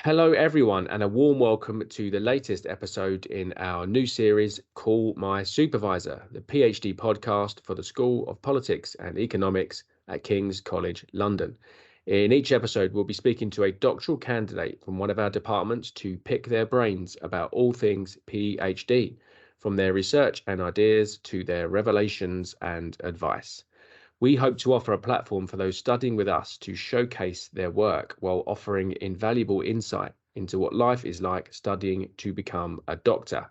Hello, everyone, and a warm welcome to the latest episode in our new series, Call My Supervisor, the PhD podcast for the School of Politics and Economics at King's College London. In each episode, we'll be speaking to a doctoral candidate from one of our departments to pick their brains about all things PhD, from their research and ideas to their revelations and advice. We hope to offer a platform for those studying with us to showcase their work while offering invaluable insight into what life is like studying to become a doctor.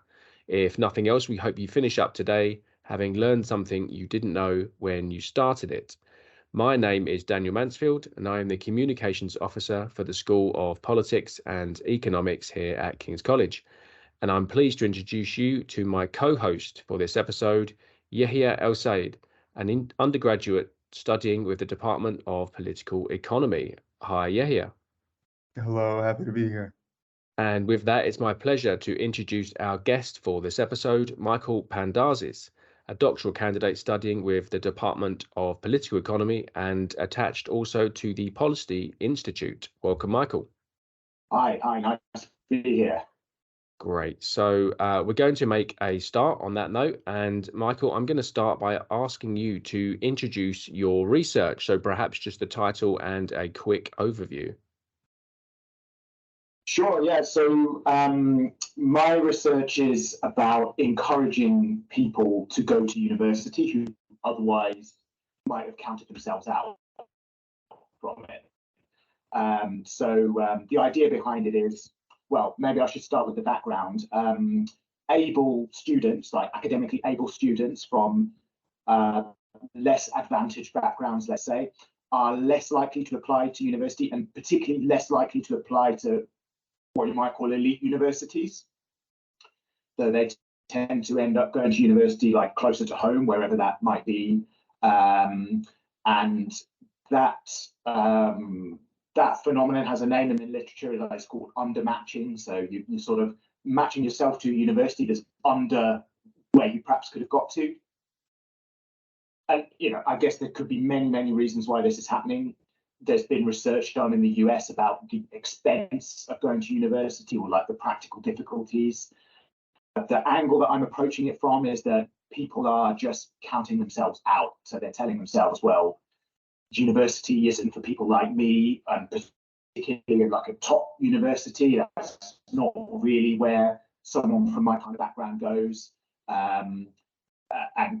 If nothing else, we hope you finish up today having learned something you didn't know when you started it. My name is Daniel Mansfield, and I am the Communications Officer for the School of Politics and Economics here at King's College. And I'm pleased to introduce you to my co-host for this episode, Yahya El Said, an undergraduate studying with the Department of Political Economy. Hi, Yahya. Hello, happy to be here. And with that, it's my pleasure to introduce our guest for this episode, Michael Pandazis, a doctoral candidate studying with the Department of Political Economy and attached also to the Policy Institute. Welcome, Michael. Hi, nice to be here. Great. So we're going to make a start on that note. And Michael, I'm going to start by asking you to introduce your research. So perhaps just the title and a quick overview. Sure, yeah. So my research is about encouraging people to go to university who otherwise might have counted themselves out from it. The idea behind it is, well, maybe I should start with the background. Able students, like academically able students from less advantaged backgrounds, let's say, are less likely to apply to university and particularly less likely to apply to what you might call elite universities. So they tend to end up going to university like closer to home, wherever that might be. And that phenomenon has a name in the literature. It's called undermatching. So you're sort of matching yourself to a university that's under where you perhaps could have got to. And, I guess there could be many reasons why this is happening. There's been research done in the US about the expense of going to university or like the practical difficulties. But the angle that I'm approaching it from is that people are just counting themselves out. So they're telling themselves, well, university isn't for people like me, and particularly like a top university. That's not really where someone from my kind of background goes. And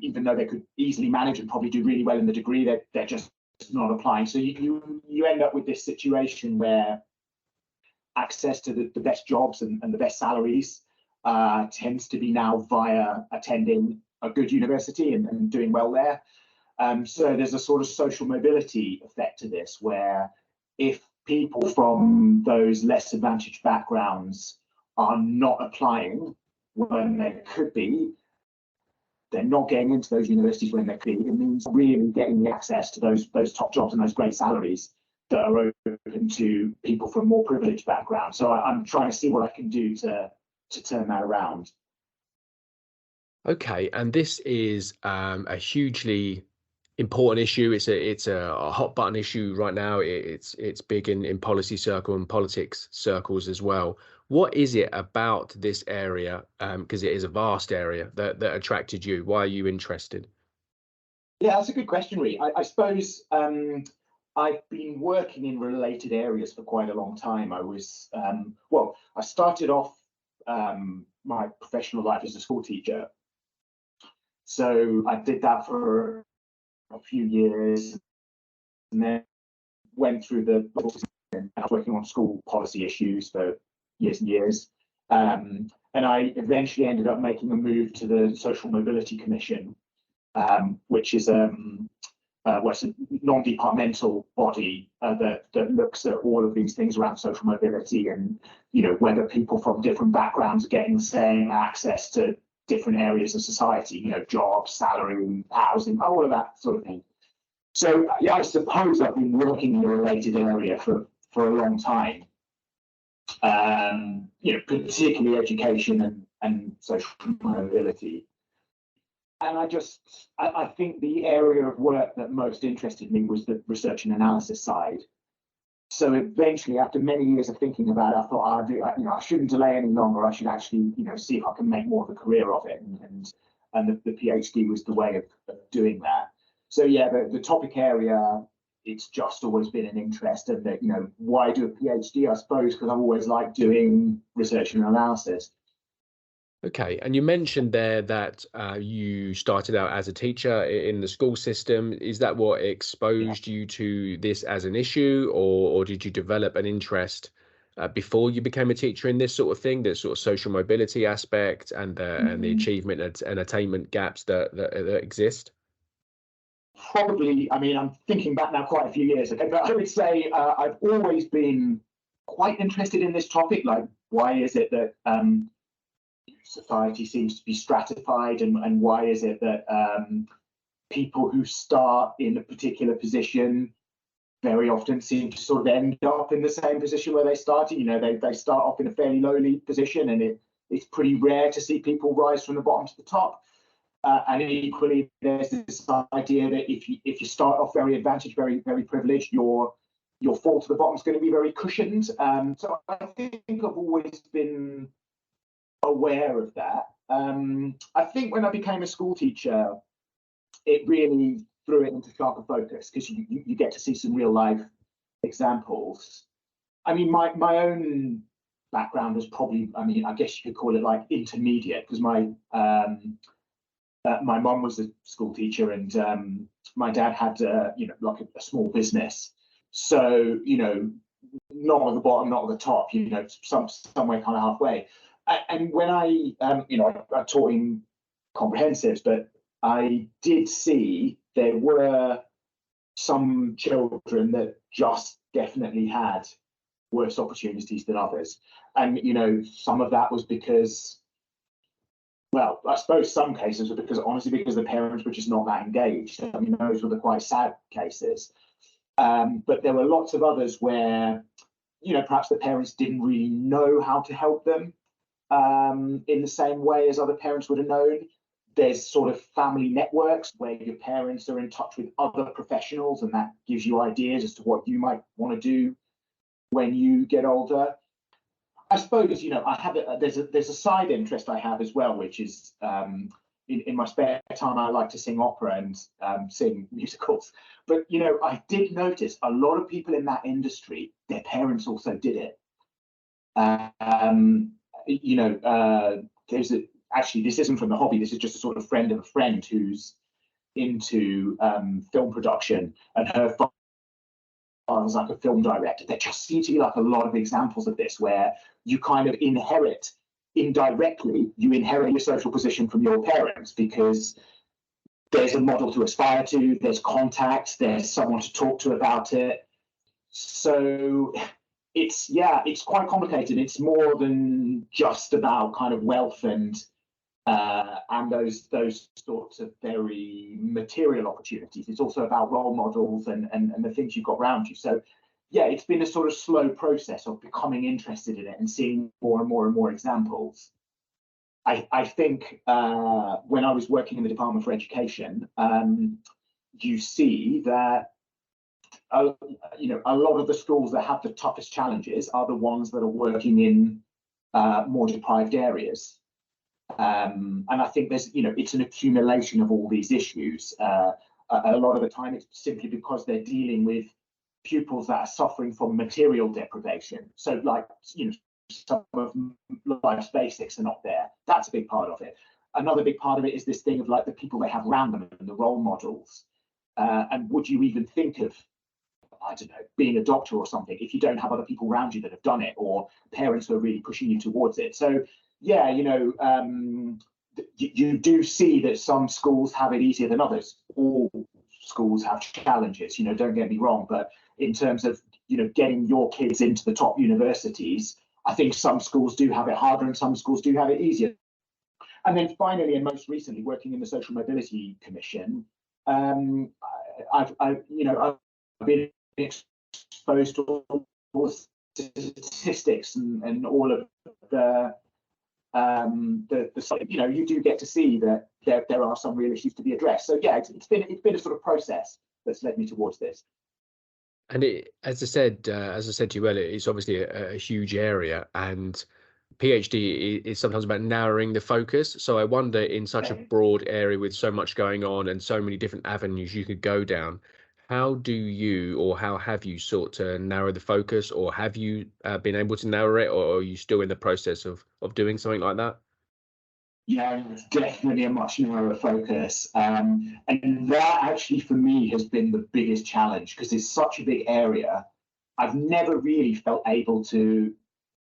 even though they could easily manage and probably do really well in the degree, they're just not applying. So you end up with this situation where access to the best jobs and the best salaries tends to be now via attending a good university and doing well there. So there's a sort of social mobility effect to this, where if people from those less advantaged backgrounds are not applying when they could be, they're not getting into those universities when they could be. It means really getting the access to those top jobs and those great salaries that are open to people from more privileged backgrounds. So I'm trying to see what I can do to turn that around. Okay, and this is a hugely important issue. It's a hot button issue right now. It's big in policy circle and politics circles as well. What is it about this area, because it is a vast area, that attracted you? Why are you interested? Yeah, that's a good question, really. I suppose I've been working in related areas for quite a long time. I started off my professional life as a school teacher. So I did that for a few years and then went through and I was working on school policy issues for years and years. And I eventually ended up making a move to the Social Mobility Commission, which is it's a non-departmental body that looks at all of these things around social mobility and whether people from different backgrounds are getting the same access to different areas of society, jobs, salary, housing, all of that sort of thing. So yeah, I suppose I've been working in a related area for a long time. Particularly education and social mobility. And I think the area of work that most interested me was the research and analysis side. So eventually, after many years of thinking about it, I thought, I shouldn't delay any longer. I should actually, see if I can make more of a career of it. And the PhD was the way of doing that. So yeah, the topic area, it's just always been an interest. And that, why do a PhD? I suppose because I've always liked doing research and analysis. Okay, and you mentioned there that you started out as a teacher in the school system. Is that what exposed you to this as an issue, or did you develop an interest before you became a teacher in this sort of thing, this sort of social mobility aspect and the achievement and attainment gaps that exist? Probably, I mean, I'm thinking back now quite a few years ago, but I would say I've always been quite interested in this topic. Like, why is it that society seems to be stratified, and why is it that people who start in a particular position very often seem to sort of end up in the same position where they started? They start off in a fairly lowly position, and it's pretty rare to see people rise from the bottom to the top. And equally, there's this idea that if you start off very advantaged, very, very privileged, your fall to the bottom is going to be very cushioned. So I think I've always been aware of that. I think when I became a school teacher, it really threw it into sharper focus because you get to see some real life examples. I mean, my own background was probably, I guess you could call it like intermediate, because my mum was a school teacher, and my dad had like a small business. So not at the bottom, not at the top. Somewhere kind of halfway. And when I taught in comprehensives, but I did see there were some children that just definitely had worse opportunities than others. And, some of that was because, well, I suppose some cases were because the parents were just not that engaged. I mean, those were the quite sad cases. But there were lots of others where, perhaps the parents didn't really know how to help them in the same way as other parents would have known. There's sort of family networks where your parents are in touch with other professionals, and that gives you ideas as to what you might want to do when you get older. I suppose, I have there's a side interest I have as well, which is in my spare time, I like to sing opera and sing musicals. But, I did notice a lot of people in that industry, their parents also did it. Actually, this isn't from the hobby. This is just a sort of friend of a friend who's into film production, and her father's like a film director. There just seems to be like a lot of examples of this where you kind of inherit your social position from your parents, because there's a model to aspire to, there's contacts, there's someone to talk to about it. So it's quite complicated. It's more than just about kind of wealth and those sorts of very material opportunities. It's also about role models and the things you've got around you. So yeah, it's been a sort of slow process of becoming interested in it and seeing more and more and more examples. I think when I was working in the Department for Education, you see that a lot of the schools that have the toughest challenges are the ones that are working in more deprived areas. And I think there's, it's an accumulation of all these issues. A lot of the time, it's simply because they're dealing with pupils that are suffering from material deprivation. So, like, some of life's basics are not there. That's a big part of it. Another big part of it is this thing of like the people they have around them and the role models. And would you even think of, I don't know, being a doctor or something if you don't have other people around you that have done it, or parents who are really pushing you towards it? So yeah, you do see that some schools have it easier than others. All schools have challenges, don't get me wrong, but in terms of getting your kids into the top universities, I think some schools do have it harder and some schools do have it easier. And then finally, and most recently, working in the Social Mobility Commission, I've been exposed to all statistics and all of you do get to see that there are some real issues to be addressed. So yeah, it's been a sort of process that's led me towards this. And as I said to you earlier, it's obviously a huge area, and PhD is sometimes about narrowing the focus. So I wonder, in such a broad area with so much going on and so many different avenues you could go down, how do you, or how have you sought to narrow the focus, or have you been able to narrow it, or are you still in the process of doing something like that? Yeah, it's definitely a much narrower focus. And that actually for me has been the biggest challenge because it's such a big area. I've never really felt able to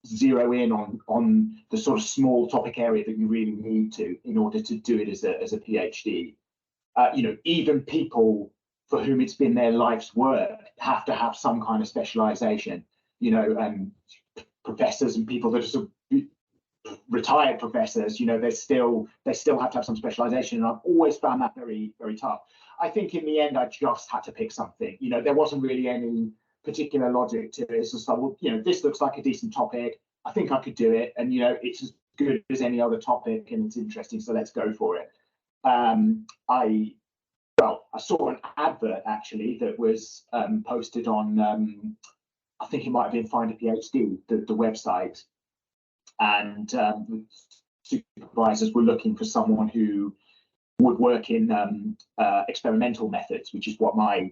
zero in on the sort of small topic area that you really need to in order to do it as a PhD. Even people for whom it's been their life's work have to have some kind of specialization. Professors and people that are sort of retired professors, they still have to have some specialization, and I've always found that very, very tough. I think in the end I just had to pick something. There wasn't really any particular logic to it. It's just like, well, this looks like a decent topic. I think I could do it, and it's as good as any other topic, and it's interesting, so let's go for it. I saw an advert actually that was posted on, I think it might have been Find a PhD, the website, and supervisors were looking for someone who would work in experimental methods, which is what my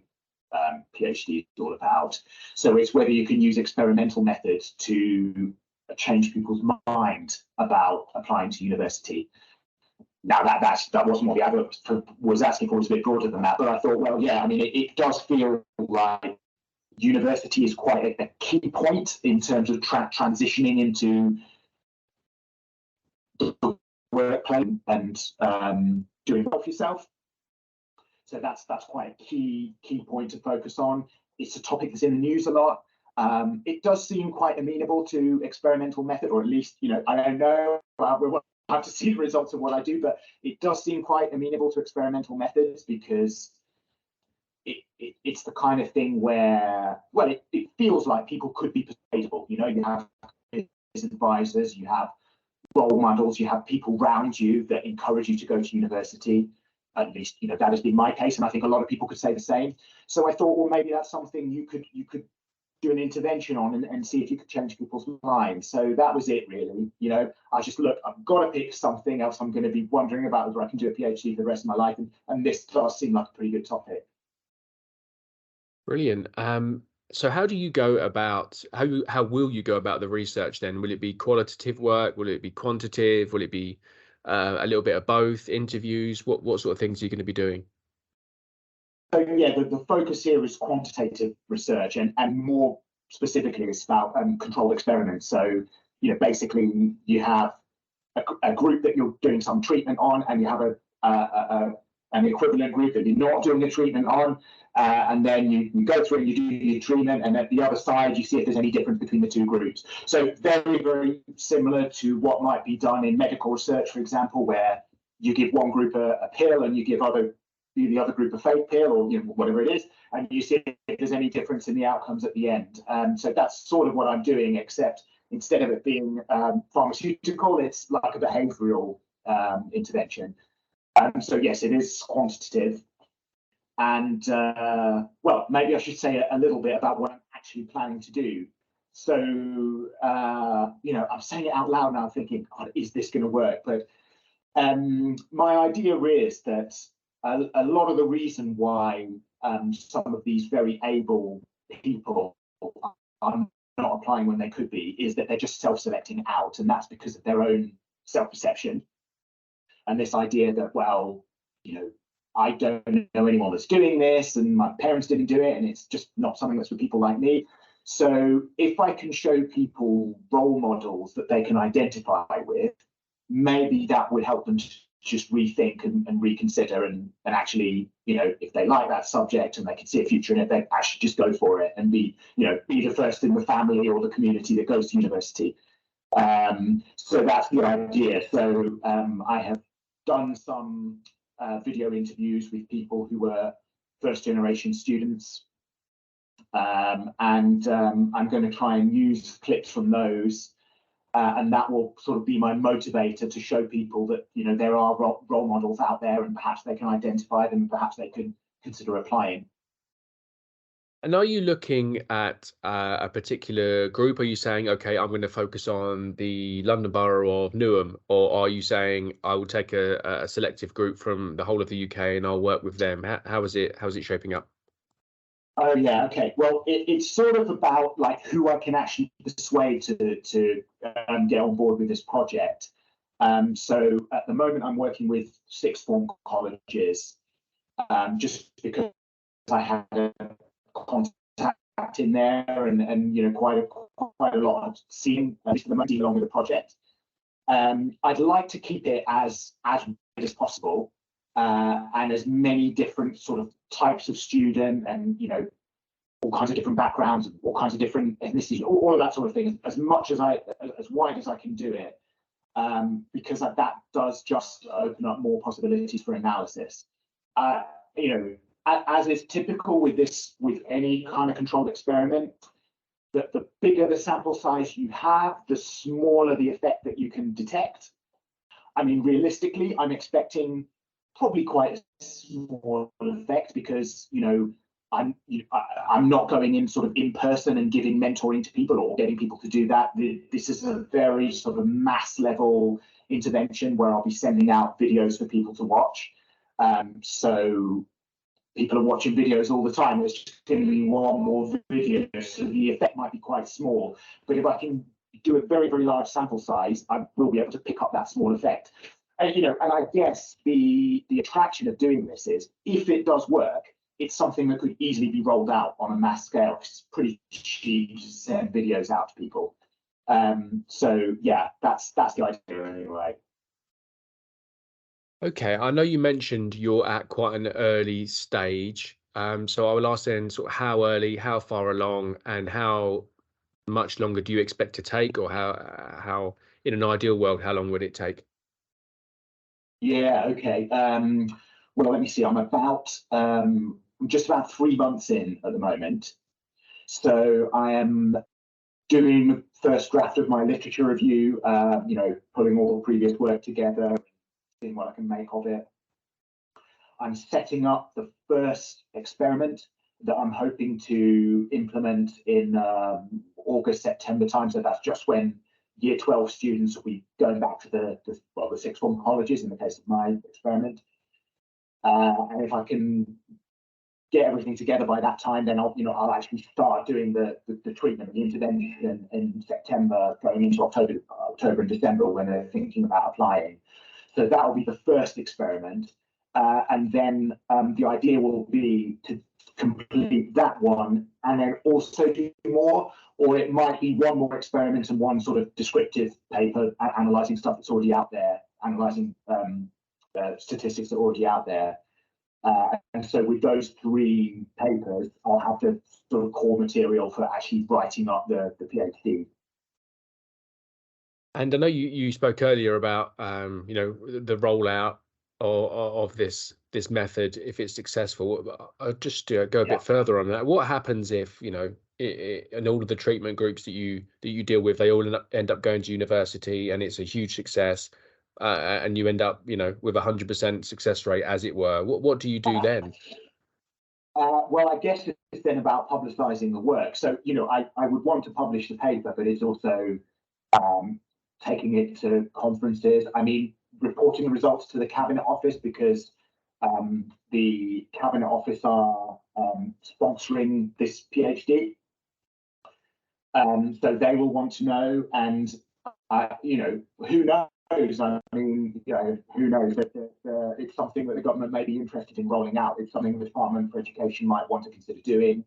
PhD is all about. So it's whether you can use experimental methods to change people's mind about applying to university. Now that wasn't what the advert was asking for. It was a bit broader than that, but I thought, well, yeah, I mean, it does feel like university is quite a key point in terms of transitioning into the workplace and doing well for yourself. So that's quite a key point to focus on. It's a topic that's in the news a lot. It does seem quite amenable to experimental method, or at least, I don't know. We'll have to see the results of what I do, but it does seem quite amenable to experimental methods because it's the kind of thing where, well, it feels like people could be persuadable. You have advisors, you have role models, you have people around you that encourage you to go to university. At least, that has been my case, and I think a lot of people could say the same. So I thought, well, maybe that's something you could do an intervention on and see if you could change people's minds. So that was it, really. I just I've got to pick something else. I'm going to be wondering about whether I can do a PhD for the rest of my life, and this does seem like a pretty good topic. Brilliant. So how do you go about, how will you go about the research then? Will it be qualitative work? Will it be quantitative? Will it be a little bit of both, interviews? What sort of things are you going to be doing? So yeah, the focus here is quantitative research, and more specifically, it's about controlled experiments. So basically, you have a group that you're doing some treatment on, and you have an equivalent group that you're not doing the treatment on, and then you go through and you do your treatment, and at the other side, you see if there's any difference between the two groups. So very, very similar to what might be done in medical research, for example, where you give one group a pill and you give the other group a fake pill, or whatever it is, and you see if there's any difference in the outcomes at the end. So that's sort of what I'm doing, except instead of it being pharmaceutical, it's like a behavioral intervention. So yes, it is quantitative. And well, maybe I should say a little bit about what I'm actually planning to do. So I'm saying it out loud now, thinking, God, is this going to work? But my idea is that a lot of the reason why some of these very able people are not applying when they could be is that they're just self-selecting out, and that's because of their own self-perception and this idea that, well, I don't know anyone that's doing this, and my parents didn't do it, and it's just not something that's for people like me. So if I can show people role models that they can identify with, maybe that would help them to just rethink and reconsider, and actually, if they like that subject and they can see a future in it, they actually just go for it and be the first in the family or the community that goes to university. So that's the idea. So I have done some video interviews with people who were first generation students, and I'm going to try and use clips from those. And that will sort of be my motivator to show people that there are role models out there, and perhaps they can identify them, perhaps they can consider applying. And are you looking at a particular group? Are you saying, okay, I'm going to focus on the London Borough of Newham, or are you saying I will take a selective group from the whole of the UK and I'll work with them? How's it shaping up? Oh yeah, okay. Well, it's sort of about like who I can actually persuade to get on board with this project. So at the moment, I'm working with sixth form colleges, just because I had a contact in there, and you know quite a lot of seeing at least for the moment along with the project. I'd like to keep it as wide as possible, and as many different sort of types of student, and you know all kinds of different backgrounds, all kinds of different ethnicities, all of that sort of thing, as much as as wide as I can do it, because that does just open up more possibilities for analysis. You know, as is typical with any kind of controlled experiment, that the bigger the sample size you have, the smaller the effect that you can detect. I mean, realistically, I'm expecting probably quite a small effect because, you know, I'm not going in sort of in person and giving mentoring to people or getting people to do that. This is a very sort of mass level intervention where I'll be sending out videos for people to watch. So people are watching videos all the time. There's just going to be one more video, so the effect might be quite small. But if I can do a very, very large sample size, I will be able to pick up that small effect. And, you know, and I guess the attraction of doing this is if it does work, it's something that could easily be rolled out on a mass scale. It's pretty cheap to send videos out to people. So yeah, that's the idea anyway. Okay, I know you mentioned you're at quite an early stage. So I will ask then sort of how early, how far along, and how much longer do you expect to take, or how in an ideal world, how long would it take? Yeah, okay. Well, let me see. I'm just about 3 months in at the moment. So I am doing the first draft of my literature review, you know, pulling all the previous work together, seeing what I can make of it. I'm setting up the first experiment that I'm hoping to implement in August, September time. So that's just when year 12 students will be going back to the sixth form colleges in the case of my experiment. And if I can get everything together by that time, then I'll actually start doing the treatment, the intervention in September, going into October and December when they're thinking about applying. So that will be the first experiment. And then the idea will be to complete that one and then also do more, or it might be one more experiment and one sort of descriptive paper analysing stuff that's already out there, analysing statistics that are already out there. And so with those three papers, I'll have the sort of core material for actually writing up the PhD. And I know you spoke earlier about you know, the rollout of this method if it's successful. I'll just go a bit further on that. What happens if, you know, and all of the treatment groups that you deal with, they all end up going to university and it's a huge success, and you end up, you know, with 100% success rate, as it were. What do you do then? Well, I guess it's then about publicising the work. So, you know, I would want to publish the paper, but it's also taking it to conferences. I mean, reporting the results to the Cabinet Office, because the Cabinet Office are sponsoring this PhD. So they will want to know, and you know, who knows? I mean, you know, who knows? It's something that the government may be interested in rolling out. It's something the Department for Education might want to consider doing,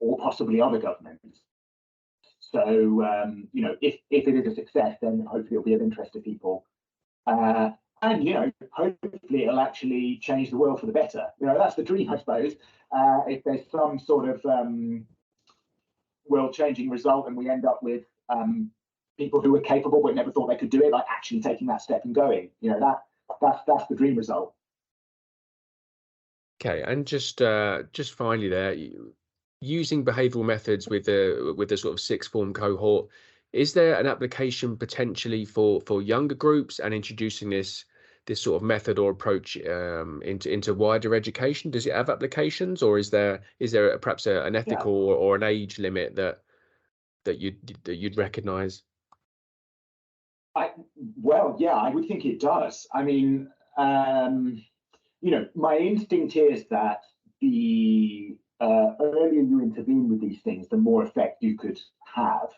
or possibly other governments. So, you know, if it is a success, then hopefully it'll be of interest to people. And, you know, hopefully it'll actually change the world for the better. You know, that's the dream, I suppose. If there's some sort of world-changing result and we end up with people who are capable but never thought they could do it, like actually taking that step and going, you know, that's the dream result. Okay, and just finally there, using behavioural methods with the sort of sixth form cohort, is there an application potentially for younger groups and introducing this this sort of method or approach into wider education? Does it have applications, or is there perhaps an ethical or an age limit that you'd recognise? Well, yeah, I would think it does. I mean, my instinct is that the earlier you intervene with these things, the more effect you could have.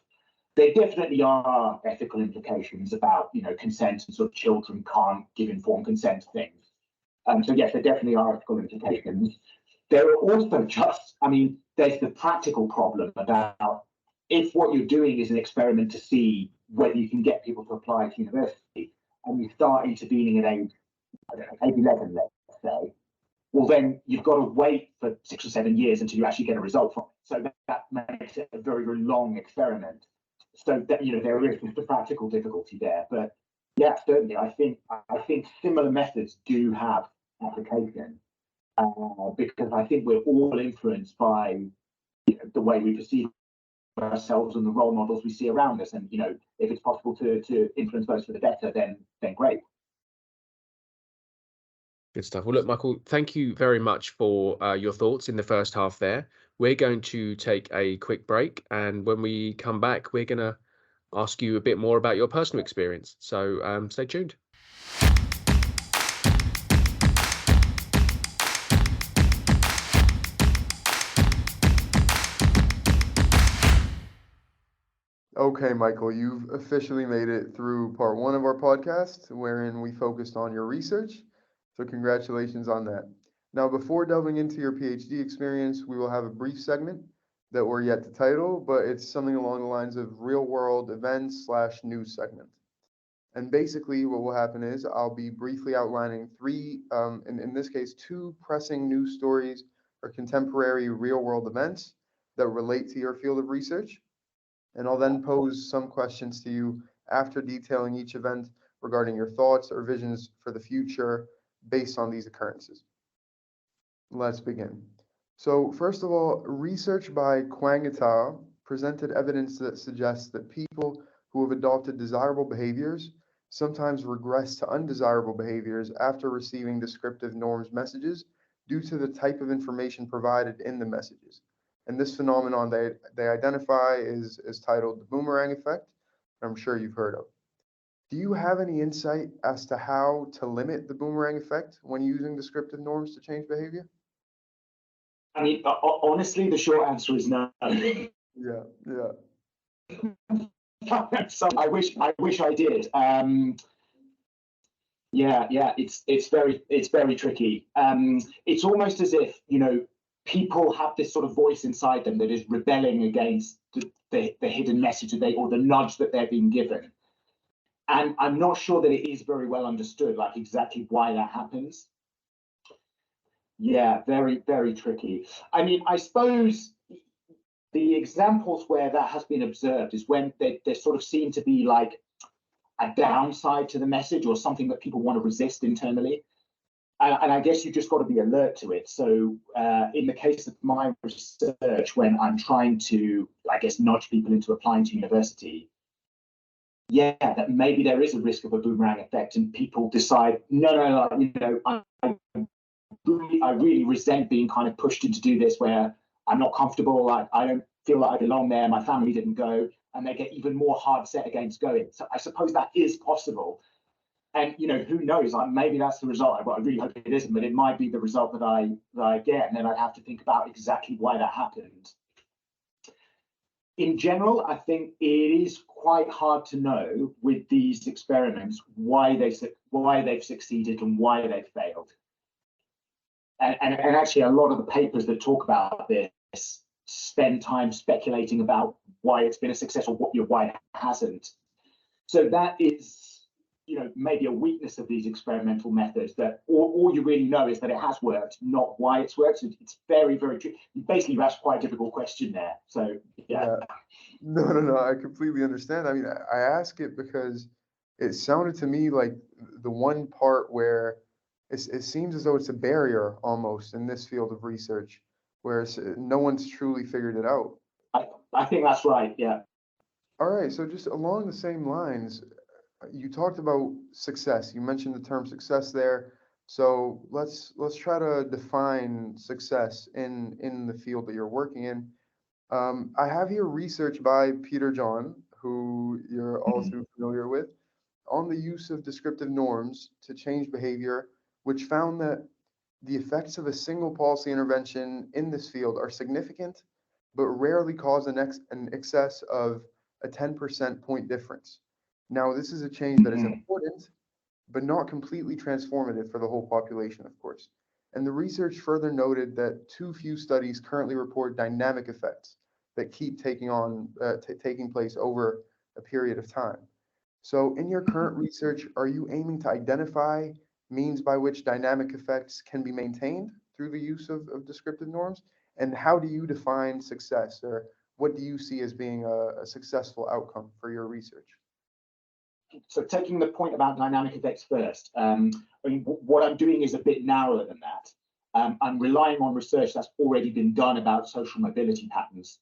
There definitely are ethical implications about, consent, and sort of children can't give informed consent to things. So yes, there definitely are ethical implications. There are also there's the practical problem about if what you're doing is an experiment to see whether you can get people to apply to university, and you start intervening at age 11, let's say, well, then you've got to wait for 6 or 7 years until you actually get a result from it. So that makes it a very, very long experiment. So that, there is the practical difficulty there. But yeah, certainly, I think similar methods do have application, because I think we're all influenced by the way we perceive ourselves and the role models we see around us. And if it's possible to influence those for the better, then great. Good stuff. Well, look, Michael, thank you very much for your thoughts in the first half there. We're going to take a quick break, and when we come back, we're going to ask you a bit more about your personal experience. So stay tuned. Okay, Michael, you've officially made it through part 1 of our podcast, wherein we focused on your research. So congratulations on that. Now, before delving into your PhD experience, we will have a brief segment that we're yet to title, but it's something along the lines of real-world events/news segment. And basically what will happen is I'll be briefly outlining 3, in this case, 2 pressing news stories or contemporary real-world events that relate to your field of research. And I'll then pose some questions to you after detailing each event regarding your thoughts or visions for the future based on these occurrences. Let's begin. So first of all, research by Kwang et al. Presented evidence that suggests that people who have adopted desirable behaviors sometimes regress to undesirable behaviors after receiving descriptive norms messages due to the type of information provided in the messages. And this phenomenon they identify is titled the boomerang effect, I'm sure you've heard of. Do you have any insight as to how to limit the boomerang effect when using descriptive norms to change behavior? I mean, honestly, the short answer is no. Yeah. So I wish I did. It's very tricky. It's almost as if people have this sort of voice inside them that is rebelling against the hidden message or the nudge that they're being given. And I'm not sure that it is very well understood, like exactly why that happens. Yeah, very, very tricky. I mean, I suppose the examples where that has been observed is when there sort of seem to be like a downside to the message or something that people want to resist internally. And I guess you just got to be alert to it. So in the case of my research, when I'm trying to, I guess, nudge people into applying to university, that maybe there is a risk of a boomerang effect, and people decide, no, I really resent being kind of pushed in to do this where I'm not comfortable. I don't feel like I belong there. My family didn't go, and they get even more hard set against going. So I suppose that is possible. And who knows? Maybe that's the result. I really hope it isn't, but it might be the result that I get, and then I'd have to think about exactly why that happened. In general, I think it is quite hard to know with these experiments why they've succeeded and why they've failed. And actually, a lot of the papers that talk about this spend time speculating about why it's been a success or why it hasn't. So that is, maybe a weakness of these experimental methods, that all you really know is that it has worked, not why it's worked. It's very, very tricky. Basically, that's quite a difficult question there. So, yeah. No, I completely understand. I mean, I ask it because it sounded to me like the one part where it seems as though it's a barrier almost in this field of research, where no one's truly figured it out. I think that's right, yeah. All right, so just along the same lines, you talked about success. You mentioned the term success there. So let's try to define success in the field that you're working in. I have here research by Peter John, who you're also familiar with, on the use of descriptive norms to change behavior, which found that the effects of a single policy intervention in this field are significant, but rarely cause an excess of a 10% point difference. Now, this is a change that is important, but not completely transformative for the whole population, of course. And the research further noted that too few studies currently report dynamic effects that keep taking place over a period of time. So in your current research, are you aiming to identify means by which dynamic effects can be maintained through the use of descriptive norms? And how do you define success, or what do you see as being a successful outcome for your research? So taking the point about dynamic effects first, I mean, what I'm doing is a bit narrower than that. I'm relying on research that's already been done about social mobility patterns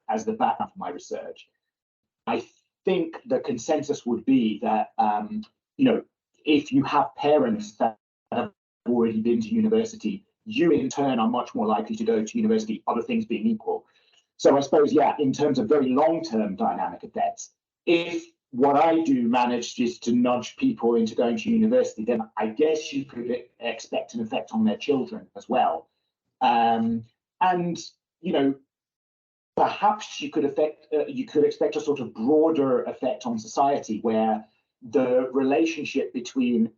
as the background for my research. I think the consensus would be that, if you have parents that have already been to university, you in turn are much more likely to go to university, other things being equal. So I suppose, yeah, in terms of very long-term dynamic effects, if what I do manages to nudge people into going to university, then I guess you could expect an effect on their children as well. And, perhaps you could expect a sort of broader effect on society where the relationship between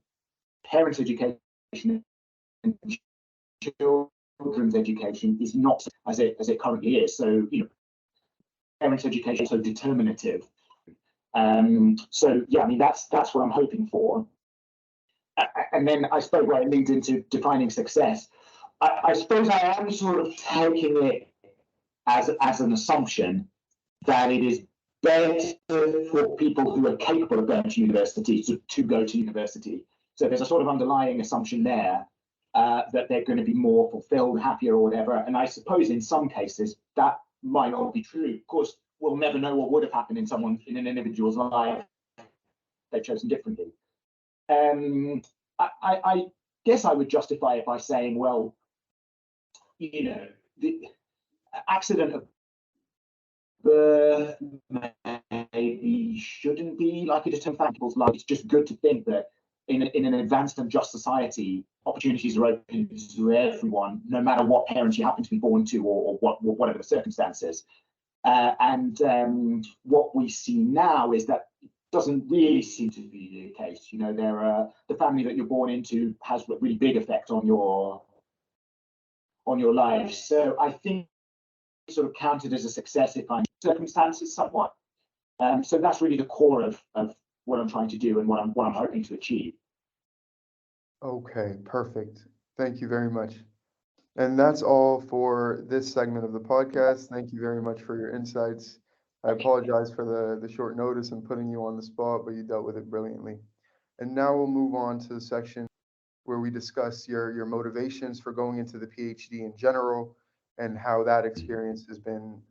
parents' education and children's education is not as it currently is. So, parents' education is so determinative. So yeah, I mean that's what I'm hoping for. And then I suppose where it leads into defining success, I suppose I am sort of taking it as an assumption that it is better for people who are capable of going to university to go to university. So there's a sort of underlying assumption there that they're going to be more fulfilled, happier, or whatever. And I suppose in some cases that might not be true. Of course, we'll never know what would have happened in an individual's life they've chosen differently. I guess I would justify it by saying, well, the accident of birth maybe shouldn't be like a determinant factor in people's life. It's just good to think that in an advanced and just society, opportunities are open to everyone, no matter what parents you happen to be born to or whatever the circumstances. And what we see now is that it doesn't really seem to be the case. The family that you're born into has a really big effect on your life. So I think it's sort of counted as a success if I'm circumstances somewhat. So that's really the core of what I'm trying to do and what I'm hoping to achieve. Okay, perfect. Thank you very much. And that's all for this segment of the podcast. Thank you very much for your insights. I apologize for the short notice and putting you on the spot, but you dealt with it brilliantly. And now we'll move on to the section where we discuss your motivations for going into the PhD in general and how that experience has been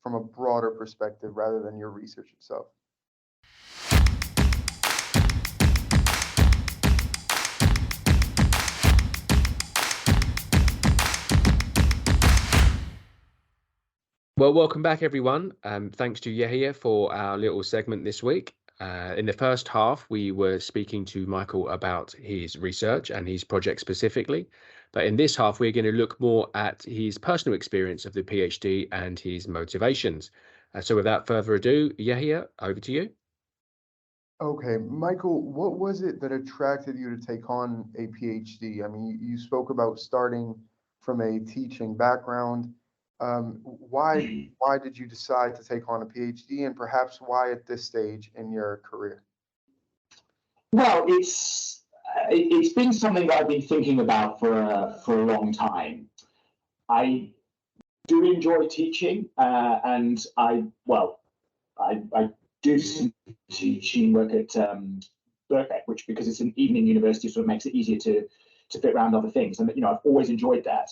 from a broader perspective rather than your research itself. Well, welcome back, everyone. Thanks to Yahya for our little segment this week. In the first half, we were speaking to Michael about his research and his project specifically. But in this half, we're going to look more at his personal experience of the PhD and his motivations. So without further ado, Yahya, over to you. Okay, Michael, what was it that attracted you to take on a PhD? I mean, you spoke about starting from a teaching background. Why did you decide to take on a PhD, and perhaps why at this stage in your career? Well, it's been something that I've been thinking about for a long time. I do enjoy teaching, and I do some teaching work at Birkbeck, which, because it's an evening university, sort of makes it easier to fit around other things. And I've always enjoyed that,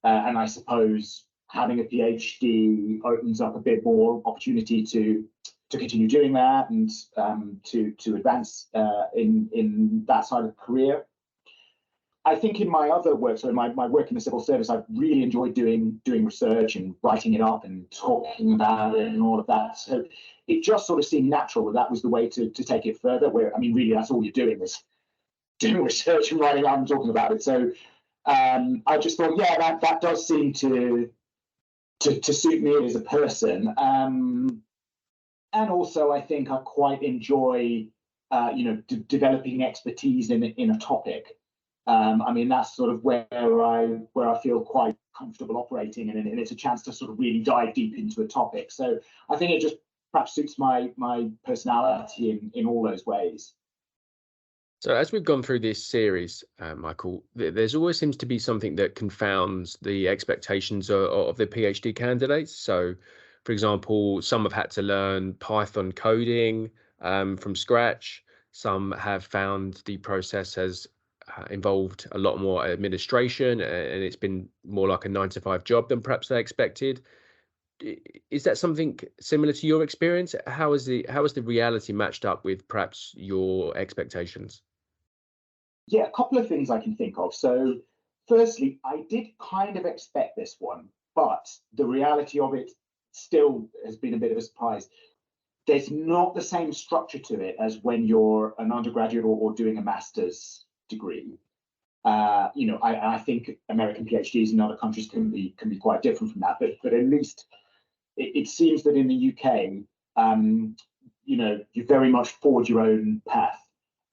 and I suppose having a PhD opens up a bit more opportunity to to continue doing that and to advance in that side of the career. I think in my other work, so my work in the civil service, I've really enjoyed doing research and writing it up and talking about it and all of that. So it just sort of seemed natural that was the way to take it further. Where, I mean, really, that's all you're doing is doing research and writing out and talking about it. So I just thought, yeah, that does seem to suit me as a person. And also, I think I quite enjoy, developing expertise in a topic. I mean, that's sort of where I feel quite comfortable operating, and it's a chance to sort of really dive deep into a topic. So I think it just perhaps suits my personality in all those ways. So as we've gone through this series, Michael, there's always seems to be something that confounds the expectations of the PhD candidates. So, for example, some have had to learn Python coding from scratch. Some have found the process has involved a lot more administration, and it's been more like a 9-to-5 job than perhaps they expected. Is that something similar to your experience? How is the reality matched up with perhaps your expectations? Yeah, a couple of things I can think of. So firstly, I did kind of expect this one, but the reality of it still has been a bit of a surprise. There's not the same structure to it as when you're an undergraduate or doing a master's degree. I think American PhDs in other countries can be quite different from that, but at least it seems that in the UK, you very much forge your own path,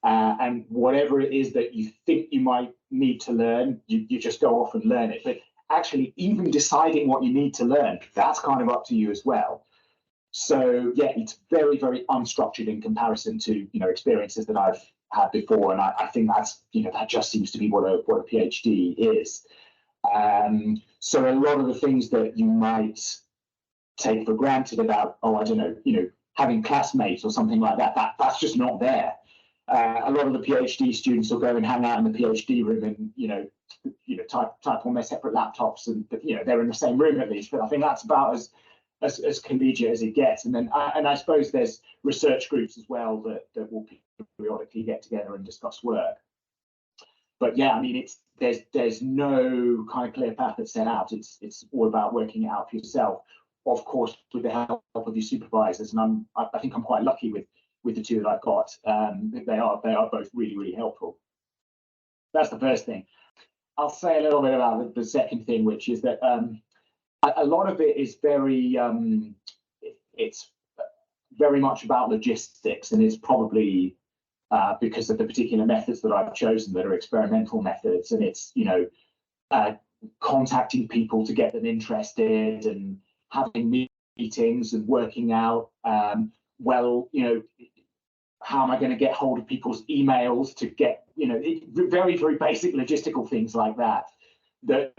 and whatever it is that you think you might need to learn, you just go off and learn it. But actually, even deciding what you need to learn, that's kind of up to you as well. So yeah, it's very, very unstructured in comparison to experiences that I've had before, and I think that's that just seems to be what a PhD is. So a lot of the things that you might take for granted about, I don't know, having classmates or something like that's just not there. A lot of the PhD students will go and hang out in the PhD room and type on their separate laptops, and they're in the same room at least. But I think that's about as collegiate as it gets. And then I suppose there's research groups as well that will periodically get together and discuss work. But yeah, I mean, there's no kind of clear path that's set out. It's all about working it out for yourself, of course, with the help of your supervisors. And I think I'm quite lucky with the two that I've got. They are both really, really helpful. That's the first thing. I'll say a little bit about the second thing, which is that a lot of it is it's very much about logistics, and it's probably because of the particular methods that I've chosen that are experimental methods, and it's contacting people to get them interested and having meetings and working out how am I going to get hold of people's emails to get very, very basic logistical things like that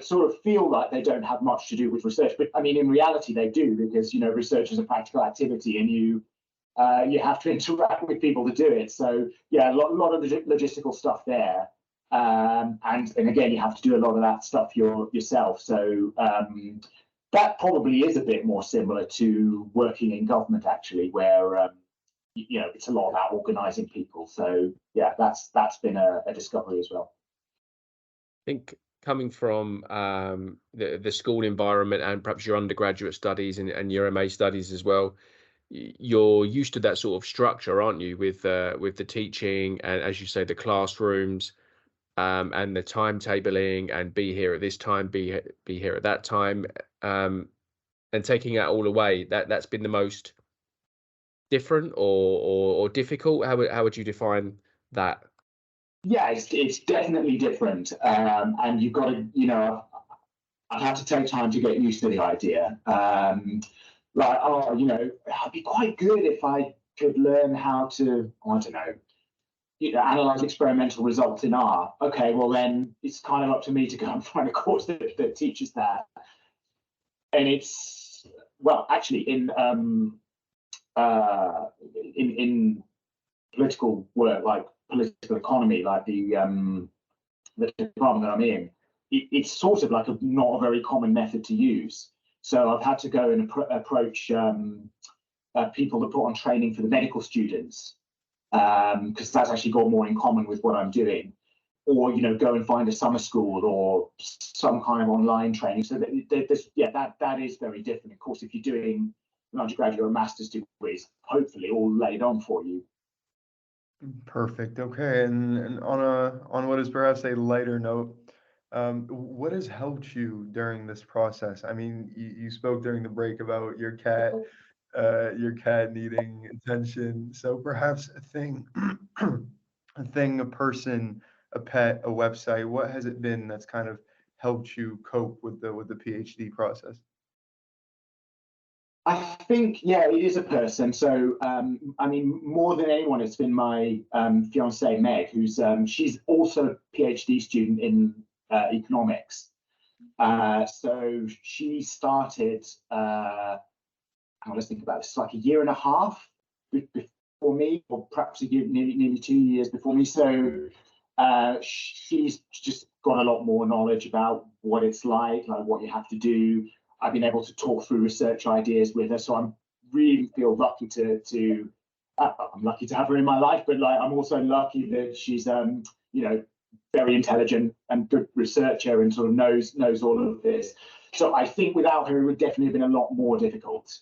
sort of feel like they don't have much to do with research, but I mean in reality they do, because research is a practical activity and you have to interact with people to do it. So yeah, a lot of the logistical stuff there, and again you have to do a lot of that stuff yourself. So that probably is a bit more similar to working in government actually, where it's a lot about organizing people. So yeah, that's been a discovery as well. I think coming from the school environment and perhaps your undergraduate studies and your MA studies as well, you're used to that sort of structure, aren't you, with the teaching and, as you say, the classrooms, and the timetabling, and be here at this time, be here at that time, and taking that all away. That's been the most different or difficult. How would you define that? Yeah, it's definitely different, and you've got to, I've had to take time to get used to the idea. It'd be quite good if I could learn how to, I don't know, analyze experimental results in R. Okay, well then it's kind of up to me to go and find a course that teaches that. And it's, well, actually in political work, like political economy, like the department that I'm in, it's sort of like not a very common method to use. So I've had to go and approach people that put on training for the medical students, because that's actually got more in common with what I'm doing. Or, you know, go and find a summer school or some kind of online training. So that is very different. Of course, if you're doing an undergraduate or a master's degree, it's hopefully all laid on for you. Perfect. Okay, and on what is perhaps a lighter note, what has helped you during this process? I mean, you spoke during the break about your cat needing attention. So perhaps a thing, a person, a pet, a website. What has it been that's kind of helped you cope with the PhD process? I think, yeah, it is a person. So, I mean, more than anyone, it's been my fiancée, Meg, who's she's also a PhD student in economics. So she started, let's think about this, like a year and a half before me, or perhaps a year, nearly 2 years before me. So she's just got a lot more knowledge about what it's like what you have to do. I've been able to talk through research ideas with her, so I'm really feel lucky I'm lucky to have her in my life, but I'm also lucky that she's you know, very intelligent and good researcher and sort of knows all of this. So I think without her, it would definitely have been a lot more difficult.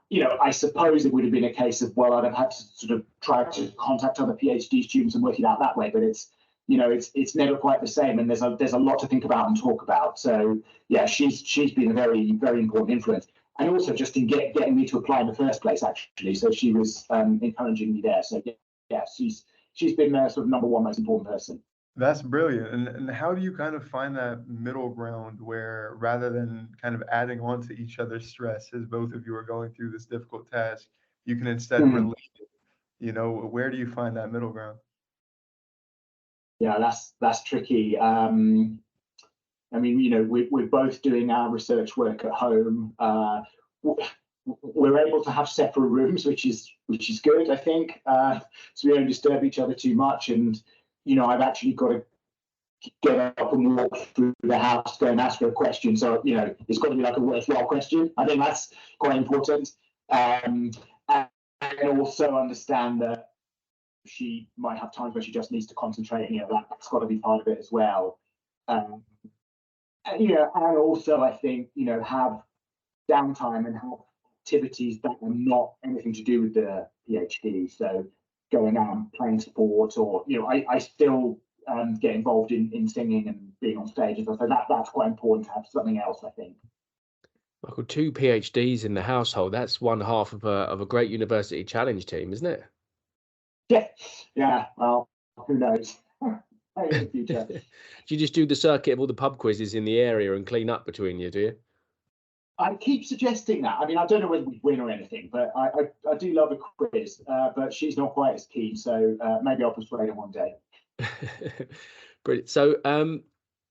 You know, I suppose it would have been a case of, well, I'd have had to sort of try to contact other PhD students and work it out that way, but it's, you know, it's never quite the same, and there's a lot to think about and talk about. So yeah, she's been a very, very important influence, and also just in getting me to apply in the first place, actually. So she was encouraging me there. So yeah, she's been the sort of number one most important person. That's brilliant. And how do you kind of find that middle ground where, rather than kind of adding on to each other's stress as both of you are going through this difficult task, you can instead relate it? You know, where do you find that middle ground? Yeah, that's tricky. I mean, you know, we're both doing our research work at home. We're able to have separate rooms, which is good, I think. So we don't disturb each other too much. And you know, I've actually got to get up and walk through the house, go and ask her a question. So you know, it's got to be like a worthwhile question. I think that's quite important. And also understand that she might have times where she just needs to concentrate, and you know, that's got to be part of it as well. And, you know, and also I think, you know, have downtime and have activities that are not anything to do with the PhD. So going out and playing sport, or you know, I still get involved in singing and being on stage, and so that's quite important to have something else, I think. Michael, 2 PhDs in the household, that's one half of a great university challenge team, isn't it? Yeah. Well, who knows? In the future. Do you just do the circuit of all the pub quizzes in the area and clean up between you, do you? I keep suggesting that. I mean, I don't know whether we win or anything, but I do love a quiz. But she's not quite as keen, so maybe I'll persuade her one day. Brilliant. So,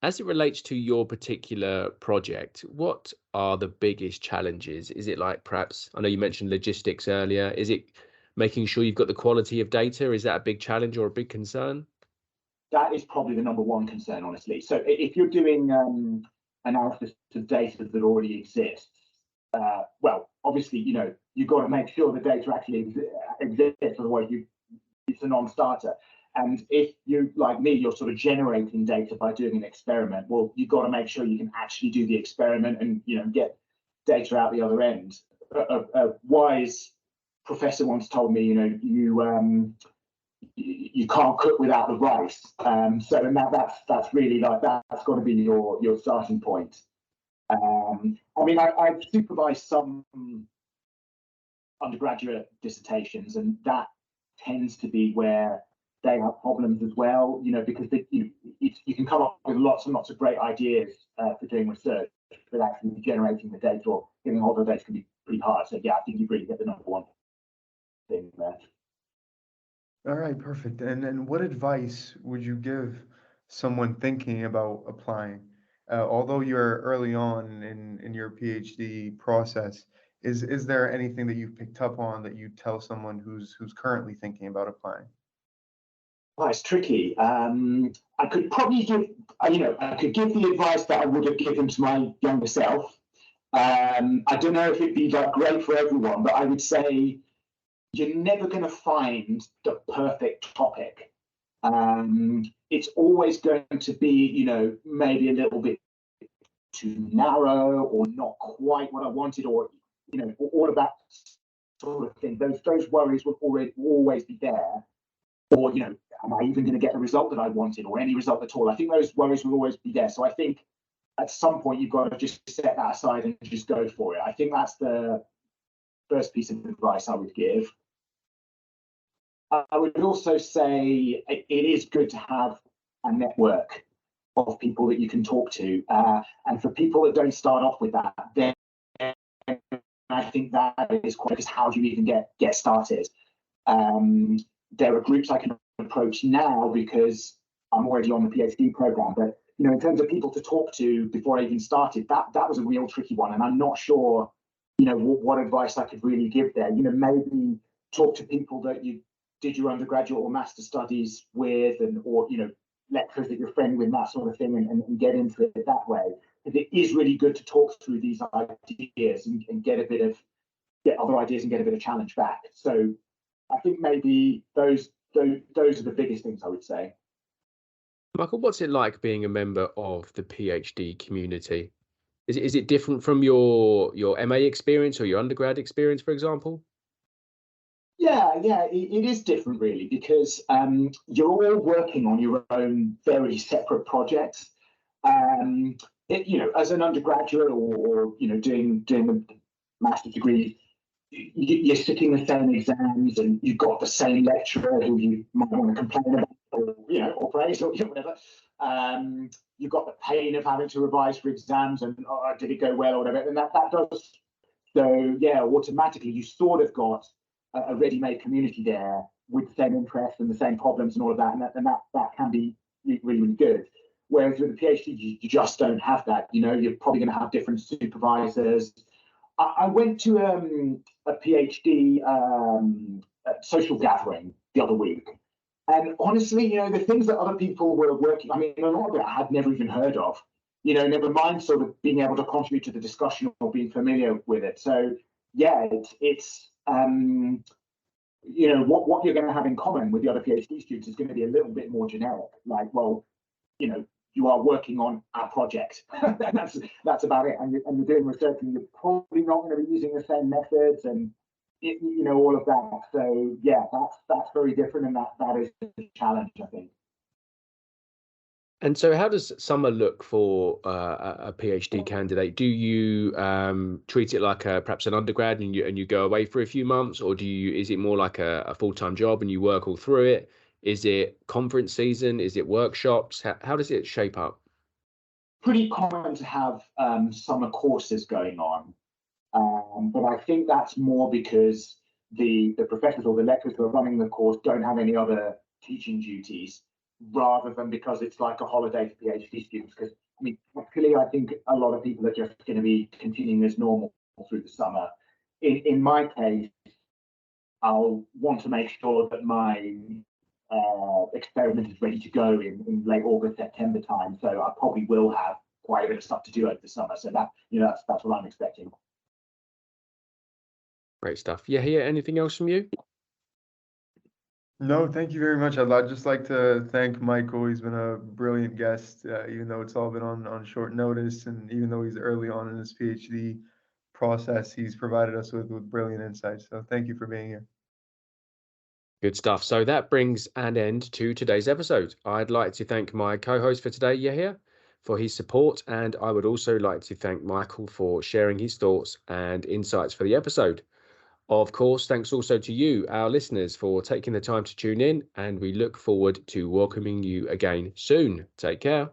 as it relates to your particular project, what are the biggest challenges? Is it like, perhaps, I know you mentioned logistics earlier, is it making sure you've got the quality of data? Is that a big challenge or a big concern? That is probably the number one concern, honestly. So if you're doing analysis of data that already exists, well, obviously, you know, you've got to make sure the data actually exists, otherwise it's a non-starter. And if you, like me, you're sort of generating data by doing an experiment, well, you've got to make sure you can actually do the experiment and, you know, get data out the other end. A wise professor once told me, you know, you can't cook without the rice. So and that's really like that's got to be your starting point. I mean, I've supervised some undergraduate dissertations, and that tends to be where they have problems as well, you know, because you can come up with lots and lots of great ideas for doing research, but actually generating the data or getting hold of the data can be pretty hard. So yeah, I think you really get the number one thing there. All right, perfect. And what advice would you give someone thinking about applying? Although you're early on in your PhD process, is there anything that you've picked up on that you tell someone who's currently thinking about applying? Oh, it's tricky. I could probably give, you know, I could give the advice that I would have given to my younger self, I don't know if it'd be like great for everyone, but I would say you're never going to find the perfect topic. It's always going to be, maybe a little bit too narrow or not quite what I wanted, or all of that sort of thing. Those worries will always be there. Or am I even going to get the result that I wanted, or any result at all? I think those worries will always be there. So I think at some point you've got to just set that aside and just go for it. I think that's the first piece of advice I would give. I would also say it is good to have a network of people that you can talk to. And for people that don't start off with that, then I think that is quite, because how do you even get started? There are groups I can approach now because I'm already on the PhD program. But in terms of people to talk to before I even started, that was a real tricky one. And I'm not sure, what advice I could really give there. Maybe talk to people that you did your undergraduate or master studies with, or lecturers that you're friendly with, that sort of thing, and get into it that way. Because it is really good to talk through these ideas and get other ideas and get a bit of challenge back. So I think maybe those are the biggest things I would say. Michael, what's it like being a member of the PhD community? Is it different from your MA experience or your undergrad experience, for example? Yeah, it is different really, because you're all working on your own very separate projects. As an undergraduate or doing a master's degree, you're sitting the same exams and you've got the same lecturer who you might want to complain about or praise or whatever. You've got the pain of having to revise for exams and did it go well or whatever, and that does. So yeah, automatically you sort of got a ready-made community there with the same interests and the same problems and all of that, and that can be really, really good. Whereas with a PhD, you just don't have that. You're probably going to have different supervisors. I went to a PhD social gathering the other week, and honestly, the things that other people were working, a lot of it I had never even heard of. Never mind sort of being able to contribute to the discussion or being familiar with it. So yeah, it's what you're going to have in common with the other PhD students is going to be a little bit more generic. Like, well, you are working on a project. that's about it. And you're doing research, and you're probably not going to be using the same methods and all of that. So yeah, that's very different, and that is a challenge, I think. And so how does summer look for a PhD candidate? Do you treat it like perhaps an undergrad and you go away for a few months, or is it more like a full-time job and you work all through it? Is it conference season? Is it workshops? How does it shape up? Pretty common to have summer courses going on. But I think that's more because the professors or the lecturers who are running the course don't have any other teaching duties, rather than because it's like a holiday for PhD students. Because actually, I think a lot of people are just going to be continuing as normal through the summer. In my case, I'll want to make sure that my experiment is ready to go in late August, September time. So I probably will have quite a bit of stuff to do over the summer. So that's what I'm expecting. Great stuff. Yeah, anything else from you? No, thank you very much. I'd just like to thank Michael. He's been a brilliant guest, even though it's all been on short notice, and even though he's early on in his PhD process, he's provided us with brilliant insights. So thank you for being here. Good stuff. So that brings an end to today's episode. I'd like to thank my co-host for today, Yahya, for his support, and I would also like to thank Michael for sharing his thoughts and insights for the episode. Of course, thanks also to you, our listeners, for taking the time to tune in, and we look forward to welcoming you again soon. Take care.